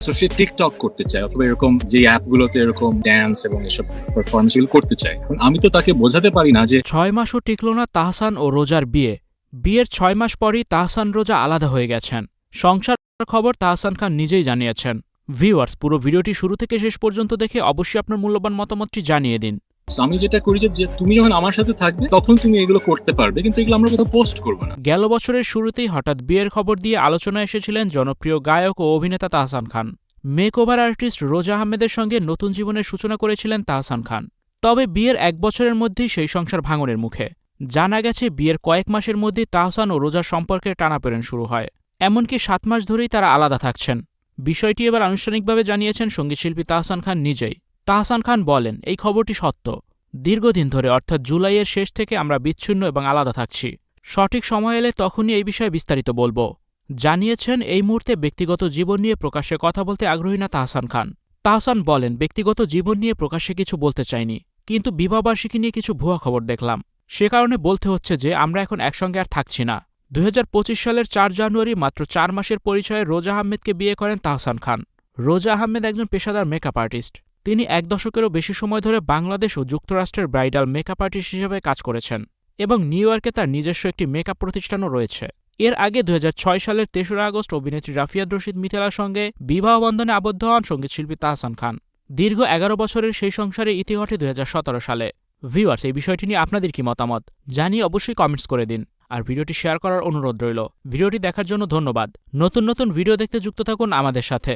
So সে TikTok করতে চায় অথবা এরকম যে অ্যাপগুলোতে এরকম ড্যান্স এবং এসব পারফরমেন্স গুলো করতে চায়। এখন আমি তো তাকে বোঝাতে পারি না যে 6 মাসও টিকল না তাহসান ও রোজার বিয়ে। বিয়ের 6 মাস পরই তাহসান রোজা আলাদা হয়ে গেছেন। সংসার খবর তাহসান খান নিজেই জানিয়েছেন। ভিউয়ার্স, পুরো ভিডিওটি শুরু থেকে শেষ পর্যন্ত দেখে অবশ্যই আপনার মূল্যবান মতামতটি জানিয়ে দিন। আমি যেটা করি যে তুমি যখন আমার সাথে থাকবে তখন তুমি এগুলো করতে পারবে, কিন্তু এগুলো আমরা কোথাও পোস্ট করবো না। গেল বছরের শুরুতেই হঠাৎ বিয়ের খবর দিয়ে আলোচনায় এসেছিলেন জনপ্রিয় গায়ক ও অভিনেতা তাহসান খান। মেকওভার আর্টিস্ট রোজা আহমেদের সঙ্গে নতুন জীবনের সূচনা করেছিলেন তাহসান খান। তবে বিয়ের 1 বছরের মধ্যেই সেই সংসার ভাঙনের মুখে। জানা গেছে বিয়ের কয়েক মাসের মধ্যেই তাহসান ও রোজার সম্পর্কের টানাপোড়েন শুরু হয়। এমনকি 7 মাস ধরেই তারা আলাদা থাকছেন। বিষয়টি এবার আনুষ্ঠানিকভাবে জানিয়েছেন সঙ্গীতশিল্পী তাহসান খান নিজেই। তাহসান খান বলেন, এই খবরটি সত্য। দীর্ঘদিন ধরে অর্থাৎ জুলাইয়ের শেষ থেকে আমরা বিচ্ছিন্ন এবং আলাদা থাকছি। সঠিক সময় এলে তখনই এই বিষয়ে বিস্তারিত বলবো। জানিয়েছেন এই মুহূর্তে ব্যক্তিগত জীবন নিয়ে প্রকাশ্যে কথা বলতে আগ্রহী না তাহসান খান। তাহসান বলেন, ব্যক্তিগত জীবন নিয়ে প্রকাশ্যে কিছু বলতে চাইনি, কিন্তু বিবাহবার্ষিকী নিয়ে কিছু ভুয়া খবর দেখলাম। সে কারণে বলতে হচ্ছে যে আমরা এখন একসঙ্গে আর থাকছি না। 2025 সালের 4 জানুয়ারি মাত্র 4 মাসের পরিচয়ে রোজা আহমেদকে বিয়ে করেন তাহসান খান। রোজা আহমেদ একজন পেশাদার মেকআপ আর্টিস্ট। তিনি 1 দশকেরও বেশি সময় ধরে বাংলাদেশ ও যুক্তরাষ্ট্রের ব্রাইডাল মেকআপ আর্টিস্ট হিসেবে কাজ করেছেন এবং নিউ ইয়র্কে তার নিজস্ব একটি মেকআপ প্রতিষ্ঠানও রয়েছে। এর আগে 2006 সালের 3রা আগস্ট অভিনেত্রী রাফিয়াত রশিদ মিথিলার সঙ্গে বিবাহ বন্ধনে আবদ্ধ হন সঙ্গীতশিল্পী তাহসান খান। দীর্ঘ 11 বছরের সেই সংসারে ইতি ঘটে 2017 সালে। ভিউয়ার্স, এই বিষয়টি নিয়ে আপনাদের কি মতামত জানিয়ে অবশ্যই কমেন্টস করে দিন। আর ভিডিওটি শেয়ার করার অনুরোধ রইল। ভিডিওটি দেখার জন্য ধন্যবাদ। নতুন নতুন ভিডিও দেখতে যুক্ত থাকুন আমাদের সাথে।